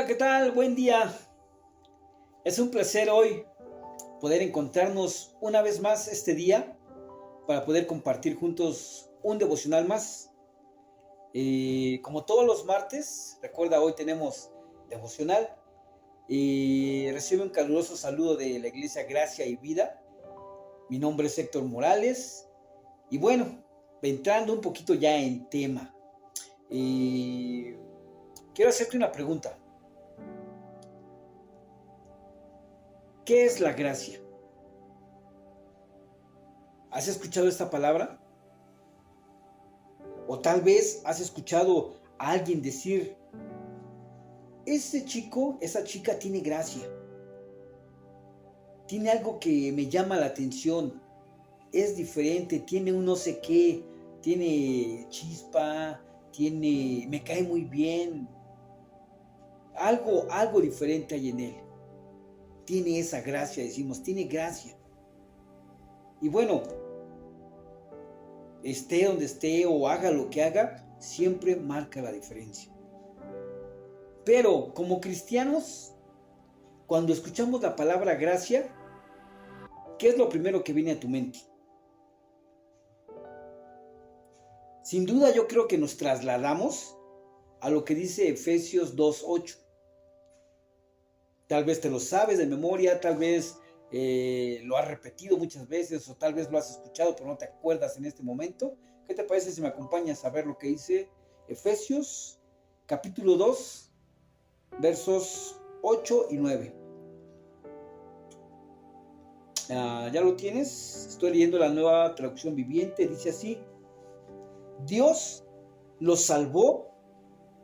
¿qué tal? Buen día. Es un placer hoy poder encontrarnos una vez más este día para poder compartir juntos un devocional más. Como todos los martes, recuerda, hoy tenemos devocional y recibe un caluroso saludo de la Iglesia Gracia y Vida. Mi nombre es Héctor Morales y bueno, entrando un poquito ya en tema, quiero hacerte una pregunta. ¿Qué es la gracia? ¿Has escuchado esta palabra? O tal vez has escuchado a alguien decir, ese chico, esa chica tiene gracia. Tiene algo que me llama la atención. Es diferente, tiene un no sé qué, tiene chispa, me cae muy bien. Algo diferente hay en él. Tiene esa gracia, decimos, tiene gracia. Y bueno, esté donde esté o haga lo que haga, siempre marca la diferencia. Pero como cristianos, cuando escuchamos la palabra gracia, ¿qué es lo primero que viene a tu mente? Sin duda yo creo que nos trasladamos a lo que dice Efesios 2:8. Tal vez te lo sabes de memoria, tal vez lo has repetido muchas veces o tal vez lo has escuchado pero no te acuerdas en este momento. ¿Qué te parece si me acompañas a ver lo que dice Efesios capítulo 2, versos 8 y 9? ¿Ya lo tienes? Estoy leyendo la Nueva Traducción Viviente. Dice así: Dios los salvó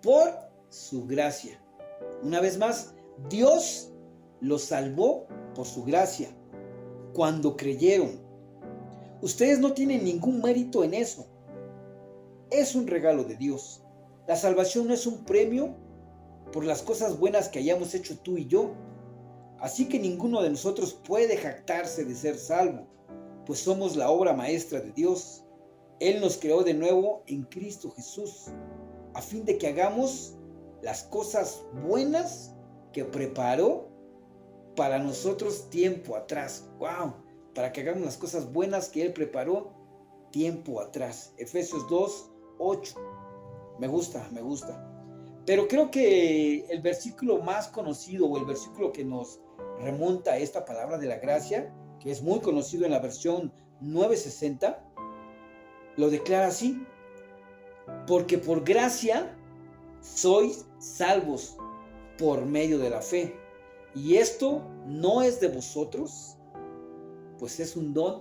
por su gracia. Una vez más, Dios los salvó por su gracia, cuando creyeron. Ustedes no tienen ningún mérito en eso. Es un regalo de Dios. La salvación no es un premio por las cosas buenas que hayamos hecho tú y yo. Así que ninguno de nosotros puede jactarse de ser salvo, pues somos la obra maestra de Dios. Él nos creó de nuevo en Cristo Jesús, a fin de que hagamos las cosas buenas que preparó para nosotros tiempo atrás. ¡Wow! Para que hagamos las cosas buenas que Él preparó tiempo atrás. Efesios 2:8. Me gusta. Pero creo que el versículo más conocido o el versículo que nos remonta a esta palabra de la gracia, que es muy conocido en la versión 960, lo declara así: porque por gracia sois salvos por medio de la fe. Y esto no es de vosotros, pues es un don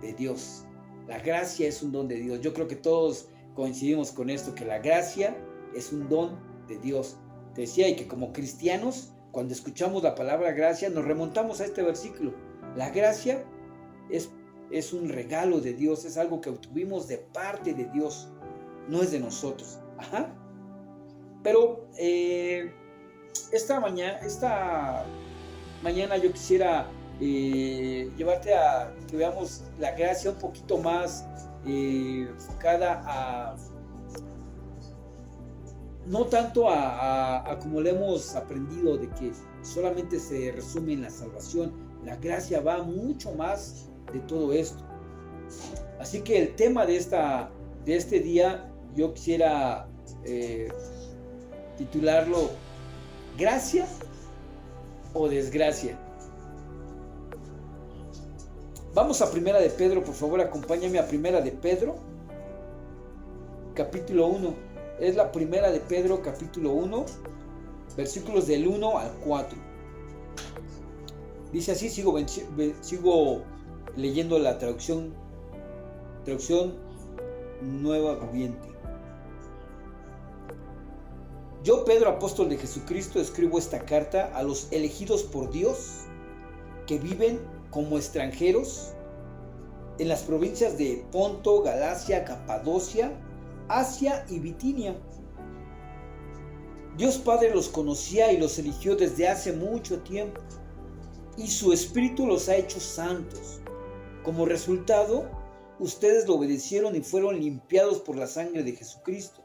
de Dios. La gracia es un don de Dios. Yo creo que todos coincidimos con esto, que la gracia es un don de Dios. Te decía, y que como cristianos, cuando escuchamos la palabra gracia, nos remontamos a este versículo. La gracia es un regalo de Dios, es algo que obtuvimos de parte de Dios, no es de nosotros. Pero esta mañana yo quisiera llevarte a que veamos la gracia un poquito más enfocada a no tanto a como le hemos aprendido, de que solamente se resume en la salvación. La gracia va mucho más de todo esto. Así que el tema de este día yo quisiera titularlo ¿gracia o desgracia? Vamos a Primera de Pedro, por favor, acompáñame a Primera de Pedro, capítulo 1. Es la Primera de Pedro, capítulo 1, versículos del 1 al 4. Dice así, sigo leyendo la traducción Nueva Viviente. Yo, Pedro, apóstol de Jesucristo, escribo esta carta a los elegidos por Dios que viven como extranjeros en las provincias de Ponto, Galacia, Capadocia, Asia y Bitinia. Dios Padre los conocía y los eligió desde hace mucho tiempo, y su Espíritu los ha hecho santos. Como resultado, ustedes lo obedecieron y fueron limpiados por la sangre de Jesucristo.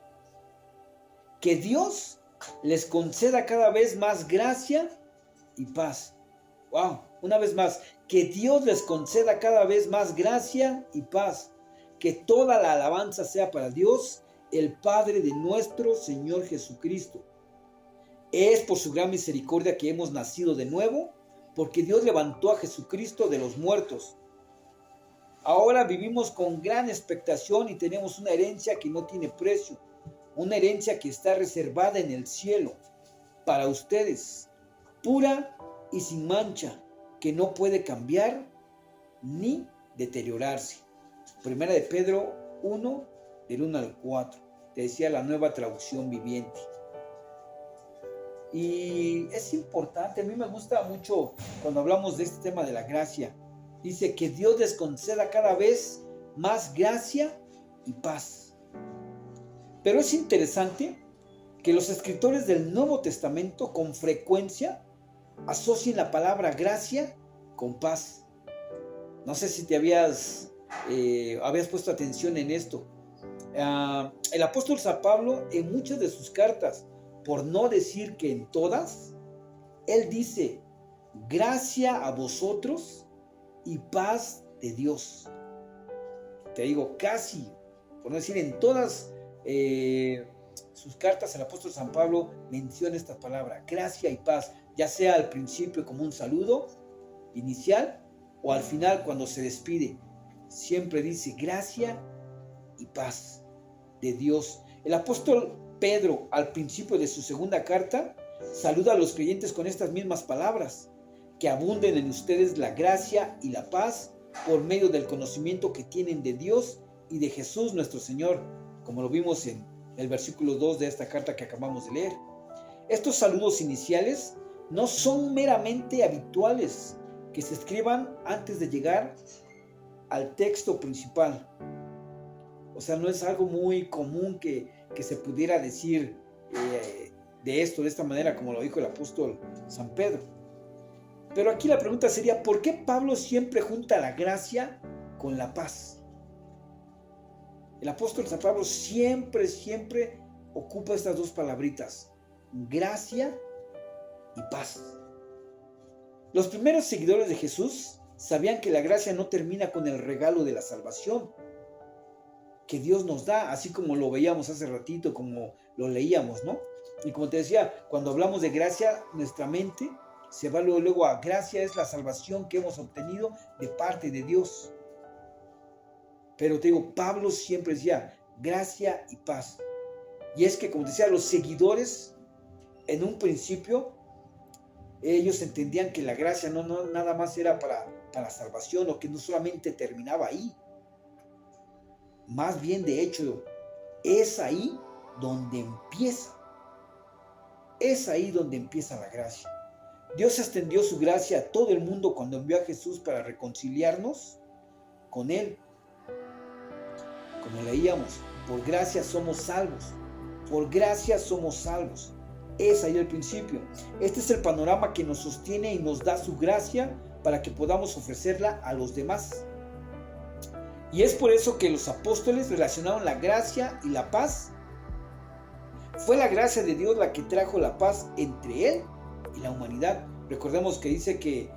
Que Dios les conceda cada vez más gracia y paz. Wow, una vez más, que Dios les conceda cada vez más gracia y paz. Que toda la alabanza sea para Dios, el Padre de nuestro Señor Jesucristo. Es por su gran misericordia que hemos nacido de nuevo, porque Dios levantó a Jesucristo de los muertos. Ahora vivimos con gran expectación y tenemos una herencia que no tiene precio, una herencia que está reservada en el cielo para ustedes, pura y sin mancha, que no puede cambiar ni deteriorarse. Primera de Pedro 1, del 1 al 4, te decía la Nueva Traducción Viviente. Y es importante, a mí me gusta mucho cuando hablamos de este tema de la gracia. Dice que Dios les conceda cada vez más gracia y paz. Pero es interesante que los escritores del Nuevo Testamento con frecuencia asocien la palabra gracia con paz. No sé si te habías puesto atención en esto. El apóstol San Pablo, en muchas de sus cartas, por no decir que en todas, él dice: gracia a vosotros y paz de Dios. Te digo, casi, por no decir en todas sus cartas, el apóstol San Pablo menciona esta palabra, gracia y paz, ya sea al principio como un saludo inicial o al final cuando se despide. Siempre dice gracia y paz de Dios. El apóstol Pedro, al principio de su segunda carta, saluda a los creyentes con estas mismas palabras: que abunden en ustedes la gracia y la paz por medio del conocimiento que tienen de Dios y de Jesús nuestro Señor, como lo vimos en el versículo 2 de esta carta que acabamos de leer. Estos saludos iniciales no son meramente habituales que se escriban antes de llegar al texto principal. O sea, no es algo muy común que se pudiera decir de esta manera, como lo dijo el apóstol San Pedro. Pero aquí la pregunta sería: ¿por qué Pablo siempre junta la gracia con la paz? El apóstol San Pablo siempre ocupa estas dos palabritas, gracia y paz. Los primeros seguidores de Jesús sabían que la gracia no termina con el regalo de la salvación que Dios nos da, así como lo veíamos hace ratito, como lo leíamos, ¿no? Y como te decía, cuando hablamos de gracia, nuestra mente se va luego a gracia es la salvación que hemos obtenido de parte de Dios. Pero te digo, Pablo siempre decía gracia y paz. Y es que, como te decía, los seguidores en un principio, ellos entendían que la gracia no nada más era para salvación, o que no solamente terminaba ahí. Más bien, de hecho, es ahí donde empieza. Es ahí donde empieza la gracia. Dios extendió su gracia a todo el mundo cuando envió a Jesús para reconciliarnos con Él. Como leíamos, por gracia somos salvos. Por gracia somos salvos. Es ahí el principio. Este es el panorama que nos sostiene y nos da su gracia para que podamos ofrecerla a los demás. Y es por eso que los apóstoles relacionaron la gracia y la paz. Fue la gracia de Dios la que trajo la paz entre Él y la humanidad. Recordemos que dice que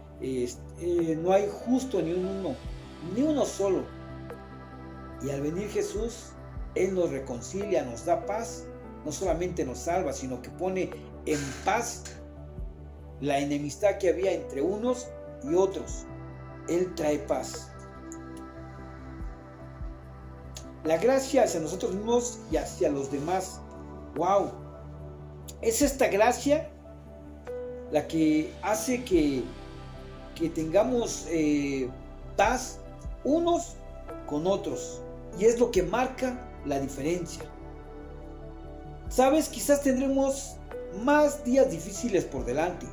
no hay justo ni uno solo. Y al venir Jesús, Él nos reconcilia, nos da paz. No solamente nos salva, sino que pone en paz la enemistad que había entre unos y otros. Él trae paz. La gracia hacia nosotros mismos y hacia los demás. ¡Wow! Es esta gracia la que hace que tengamos paz unos con otros. Y es lo que marca la diferencia. Sabes, quizás tendremos más días difíciles por delante.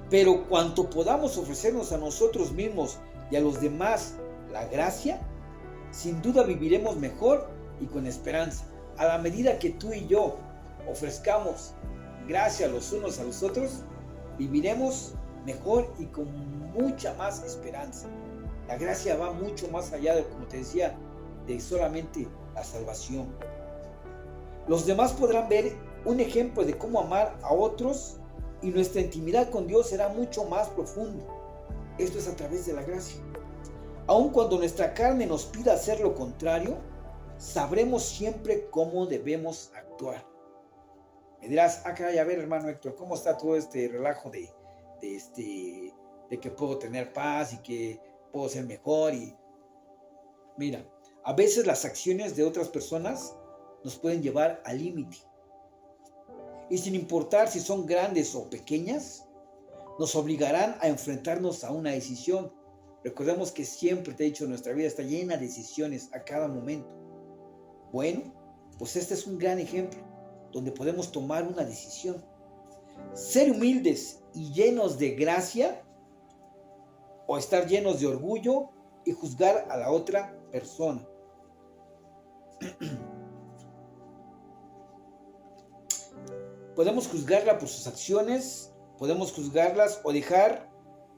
Pero cuanto podamos ofrecernos a nosotros mismos y a los demás la gracia, sin duda viviremos mejor y con esperanza. A la medida que tú y yo ofrezcamos gracia los unos a los otros, viviremos mejor y con mucha más esperanza. La gracia va mucho más allá de, como te decía, de solamente la salvación. Los demás podrán ver un ejemplo de cómo amar a otros y nuestra intimidad con Dios será mucho más profundo. Esto es a través de la gracia. Aun cuando nuestra carne nos pida hacer lo contrario, sabremos siempre cómo debemos actuar. Me dirás, caray, a ver, hermano Héctor, ¿cómo está todo este relajo de que puedo tener paz y que puedo ser mejor? Y mira, a veces las acciones de otras personas nos pueden llevar al límite. Y sin importar si son grandes o pequeñas, nos obligarán a enfrentarnos a una decisión. Recordemos que siempre, te he dicho, nuestra vida está llena de decisiones a cada momento. Bueno, pues este es un gran ejemplo donde podemos tomar una decisión. Ser humildes y llenos de gracia, o estar llenos de orgullo y juzgar a la otra persona. Podemos juzgarla por sus acciones, podemos juzgarlas o dejar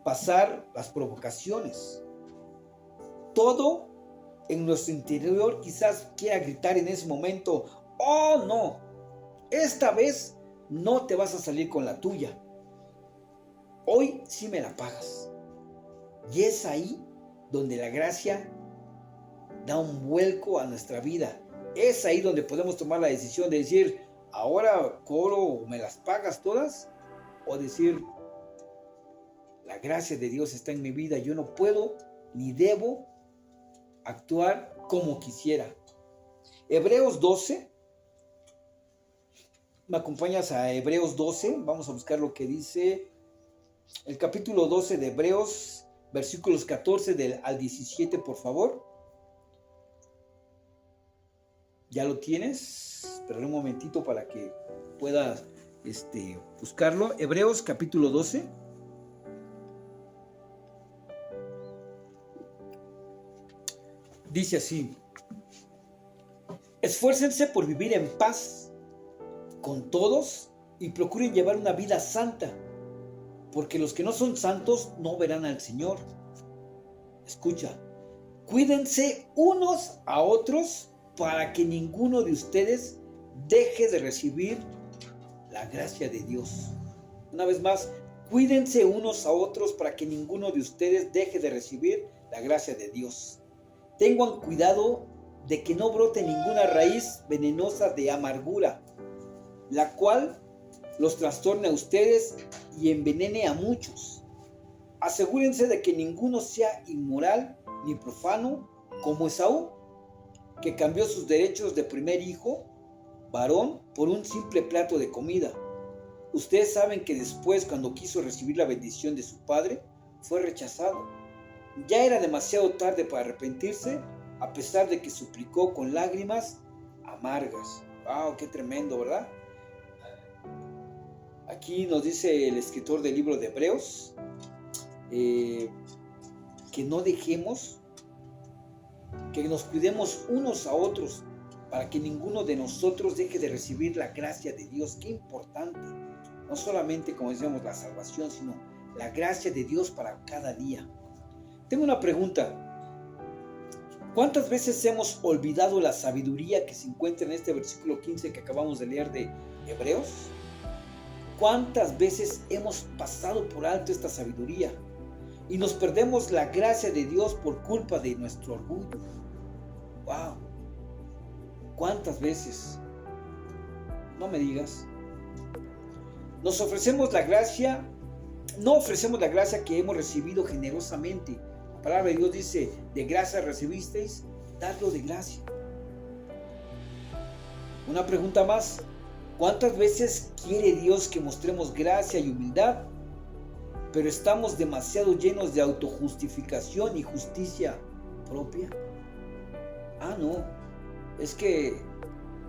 pasar las provocaciones. Todo en nuestro interior quizás quiera gritar en ese momento: oh no, esta vez no te vas a salir con la tuya. Hoy sí me la pagas. Y es ahí donde la gracia da un vuelco a nuestra vida. Es ahí donde podemos tomar la decisión de decir: ahora cobro, me las pagas todas, o decir: la gracia de Dios está en mi vida, yo no puedo ni debo actuar como quisiera. Hebreos 12, ¿me acompañas a Hebreos 12? Vamos a buscar lo que dice el capítulo 12 de Hebreos, versículos 14 al 17, por favor. ¿Ya lo tienes? Esperaré un momentito para que puedas buscarlo. Hebreos capítulo 12. Dice así: esfuércense por vivir en paz con todos y procuren llevar una vida santa, porque los que no son santos no verán al Señor. Escucha, cuídense unos a otros para que ninguno de ustedes deje de recibir la gracia de Dios. Una vez más, cuídense unos a otros para que ninguno de ustedes deje de recibir la gracia de Dios. Tengan cuidado de que no brote ninguna raíz venenosa de amargura, la cual los trastorne a ustedes y envenene a muchos. Asegúrense de que ninguno sea inmoral ni profano como Esaú, que cambió sus derechos de primer hijo varón por un simple plato de comida. Ustedes saben que después, cuando quiso recibir la bendición de su padre, fue rechazado. Ya era demasiado tarde para arrepentirse, a pesar de que suplicó con lágrimas amargas. ¡Wow! ¡Qué tremendo!, ¿verdad? Aquí nos dice el escritor del libro de Hebreos que no dejemos, que nos cuidemos unos a otros para que ninguno de nosotros deje de recibir la gracia de Dios. ¡Qué importante! No solamente, como decíamos, la salvación, sino la gracia de Dios para cada día. Tengo una pregunta. ¿Cuántas veces hemos olvidado la sabiduría que se encuentra en este versículo 15 que acabamos de leer de Hebreos? ¿Cuántas veces hemos pasado por alto esta sabiduría y nos perdemos la gracia de Dios por culpa de nuestro orgullo? ¡Wow! ¿Cuántas veces? No me digas. Nos ofrecemos la gracia, no ofrecemos la gracia que hemos recibido generosamente. La palabra de Dios dice: de gracia recibisteis, dadlo de gracia. Una pregunta más. ¿Cuántas veces quiere Dios que mostremos gracia y humildad, pero estamos demasiado llenos de autojustificación y justicia propia? No, es que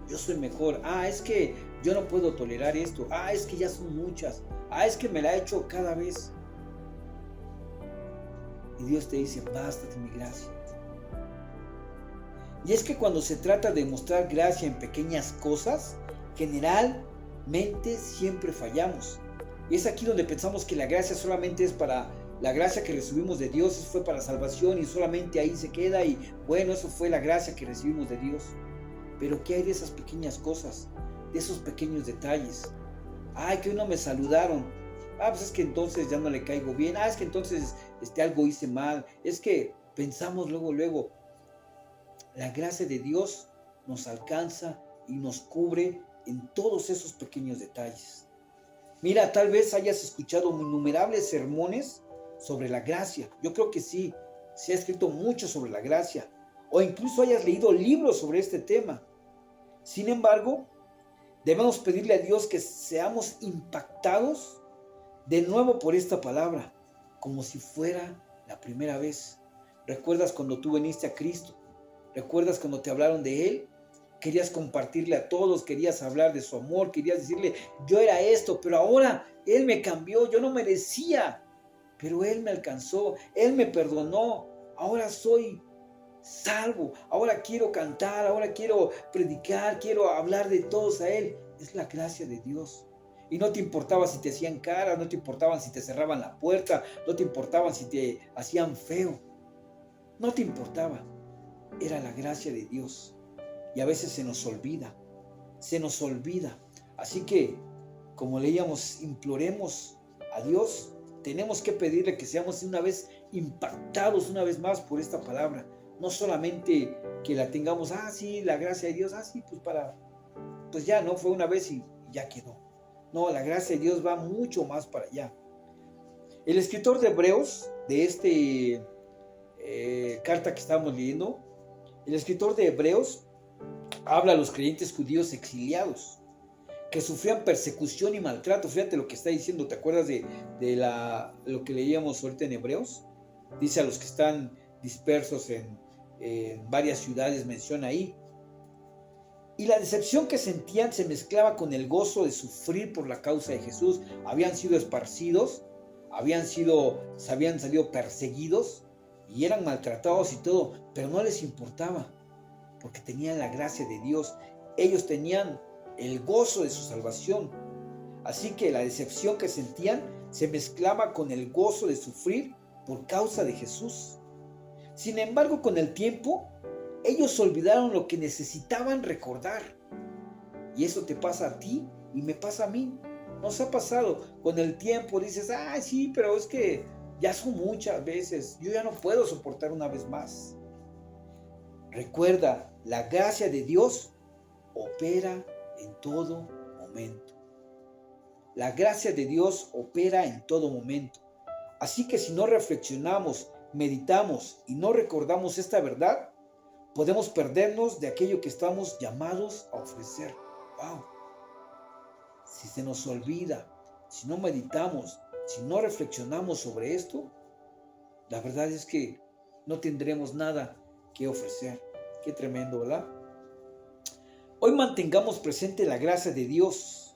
yo soy mejor. Es que yo no puedo tolerar esto. Es que ya son muchas. Es que me la he hecho cada vez. Y Dios te dice: bástate mi gracia. Y es que cuando se trata de mostrar gracia en pequeñas cosas, generalmente siempre fallamos. Y es aquí donde pensamos que la gracia solamente es para la gracia que recibimos de Dios, fue para salvación y solamente ahí se queda, y bueno, eso fue la gracia que recibimos de Dios. Pero ¿qué hay de esas pequeñas cosas? de esos pequeños detalles. Ay, que hoy no me saludaron. Pues es que entonces ya no le caigo bien. Es que entonces algo hice mal. Es que pensamos luego. La gracia de Dios nos alcanza y nos cubre en todos esos pequeños detalles. Mira, tal vez hayas escuchado innumerables sermones sobre la gracia. Yo creo que sí, se ha escrito mucho sobre la gracia. O incluso hayas leído libros sobre este tema. Sin embargo, debemos pedirle a Dios que seamos impactados de nuevo por esta palabra, como si fuera la primera vez. ¿Recuerdas cuando tú viniste a Cristo? ¿Recuerdas cuando te hablaron de Él? Querías compartirle a todos, querías hablar de su amor, querías decirle, yo era esto, pero ahora Él me cambió, yo no merecía, pero Él me alcanzó, Él me perdonó, ahora soy salvo, ahora quiero cantar, ahora quiero predicar, quiero hablar de todos a Él. Es la gracia de Dios. Y no te importaba si te hacían cara, no te importaban si te cerraban la puerta, no te importaban si te hacían feo, no te importaba. Era la gracia de Dios. Y a veces se nos olvida. Así que, como leíamos, imploremos a Dios. Tenemos que pedirle que seamos una vez impactados una vez más por esta palabra. No solamente que la tengamos, sí, la gracia de Dios, sí, pues ya, no, fue una vez y ya quedó. No, la gracia de Dios va mucho más para allá. El escritor de Hebreos, de carta que estamos leyendo, el escritor de Hebreos habla a los creyentes judíos exiliados que sufrían persecución y maltrato. Fíjate lo que está diciendo. ¿Te acuerdas de lo que leíamos ahorita en Hebreos? Dice a los que están dispersos en varias ciudades, menciona ahí. Y la decepción que sentían se mezclaba con el gozo de sufrir por la causa de Jesús. Habían sido esparcidos, habían salido perseguidos y eran maltratados y todo, pero no les importaba, porque tenían la gracia de Dios. Ellos tenían el gozo de su salvación. Así que la decepción que sentían se mezclaba con el gozo de sufrir por causa de Jesús. Sin embargo, con el tiempo, ellos olvidaron lo que necesitaban recordar. Y eso te pasa a ti y me pasa a mí. Nos ha pasado. Con el tiempo dices, sí, pero es que ya son muchas veces. Yo ya no puedo soportar una vez más. Recuerda, la gracia de Dios opera en todo momento. La gracia de Dios opera en todo momento. Así que si no reflexionamos, meditamos y no recordamos esta verdad, podemos perdernos de aquello que estamos llamados a ofrecer. ¡Wow! Si se nos olvida, si no meditamos, si no reflexionamos sobre esto, la verdad es que no tendremos nada que ofrecer. Qué tremendo, ¿verdad? Hoy mantengamos presente la gracia de Dios.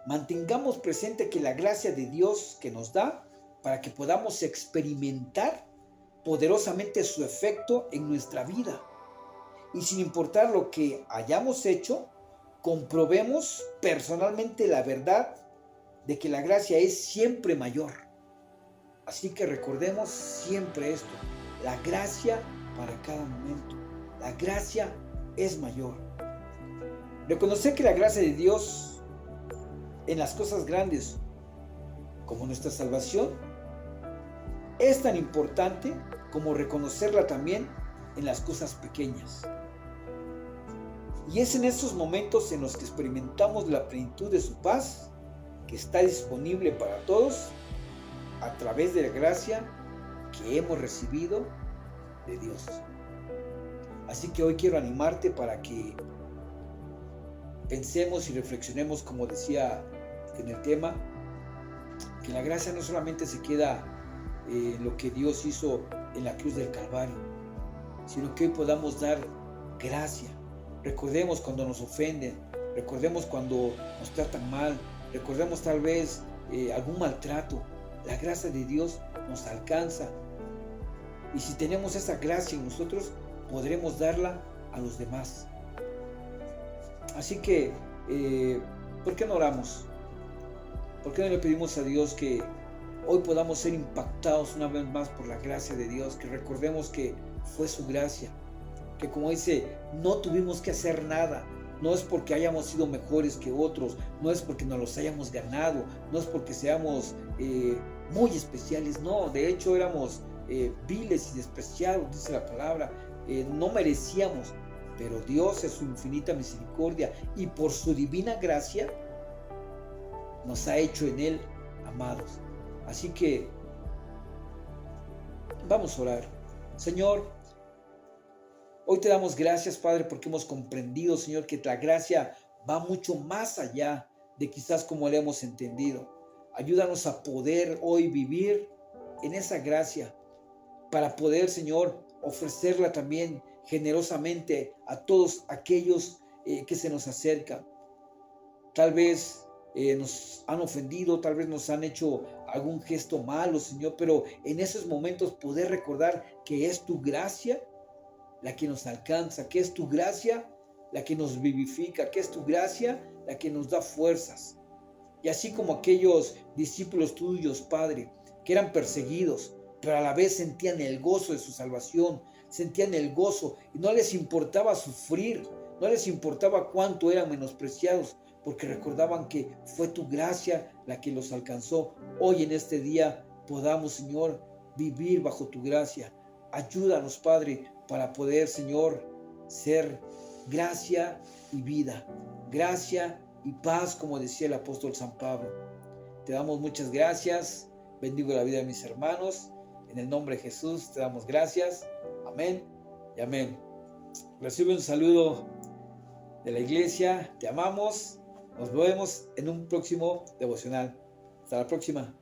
Mantengamos presente que la gracia de Dios que nos da para que podamos experimentar poderosamente su efecto en nuestra vida. Y sin importar lo que hayamos hecho, comprobemos personalmente la verdad de que la gracia es siempre mayor. Así que recordemos siempre esto: la gracia para cada momento. La gracia es mayor. Reconocer que la gracia de Dios en las cosas grandes, como nuestra salvación, es tan importante como reconocerla también en las cosas pequeñas. Y es en estos momentos en los que experimentamos la plenitud de su paz, que está disponible para todos a través de la gracia que hemos recibido de Dios. Así que hoy quiero animarte para que pensemos y reflexionemos, como decía en el tema, que la gracia no solamente se queda en lo que Dios hizo en la cruz del Calvario, sino que hoy podamos dar gracia. Recordemos cuando nos ofenden, recordemos cuando nos tratan mal, recordemos tal vez algún maltrato. La gracia de Dios nos alcanza. Y si tenemos esa gracia en nosotros, podremos darla a los demás. Así que, ¿por qué no oramos? ¿Por qué no le pedimos a Dios que hoy podamos ser impactados una vez más por la gracia de Dios? Que recordemos que fue su gracia, que como dice, no tuvimos que hacer nada, no es porque hayamos sido mejores que otros, no es porque nos los hayamos ganado, no es porque seamos muy especiales, no, de hecho éramos viles y despreciados, dice la palabra, no merecíamos, pero Dios en su infinita misericordia y por su divina gracia nos ha hecho en Él amados. Así que vamos a orar. Señor, hoy te damos gracias, Padre, porque hemos comprendido, Señor, que la gracia va mucho más allá de quizás como la hemos entendido. Ayúdanos a poder hoy vivir en esa gracia para poder, Señor, ofrecerla también generosamente a todos aquellos que se nos acercan. Tal vez nos han ofendido, tal vez nos han hecho algún gesto malo, Señor, pero en esos momentos poder recordar que es tu gracia la que nos alcanza, que es tu gracia la que nos vivifica, que es tu gracia la que nos da fuerzas. Y así como aquellos discípulos tuyos, Padre, que eran perseguidos, pero a la vez sentían el gozo de su salvación, sentían el gozo y no les importaba sufrir, no les importaba cuánto eran menospreciados, porque recordaban que fue tu gracia la que los alcanzó. Hoy en este día podamos, Señor, vivir bajo tu gracia. Ayúdanos, Padre, para poder, Señor, ser gracia y vida, gracia y paz, como decía el apóstol San Pablo. Te damos muchas gracias, bendigo la vida de mis hermanos, en el nombre de Jesús te damos gracias, amén y amén. Recibe un saludo de la iglesia, te amamos, nos vemos en un próximo devocional. Hasta la próxima.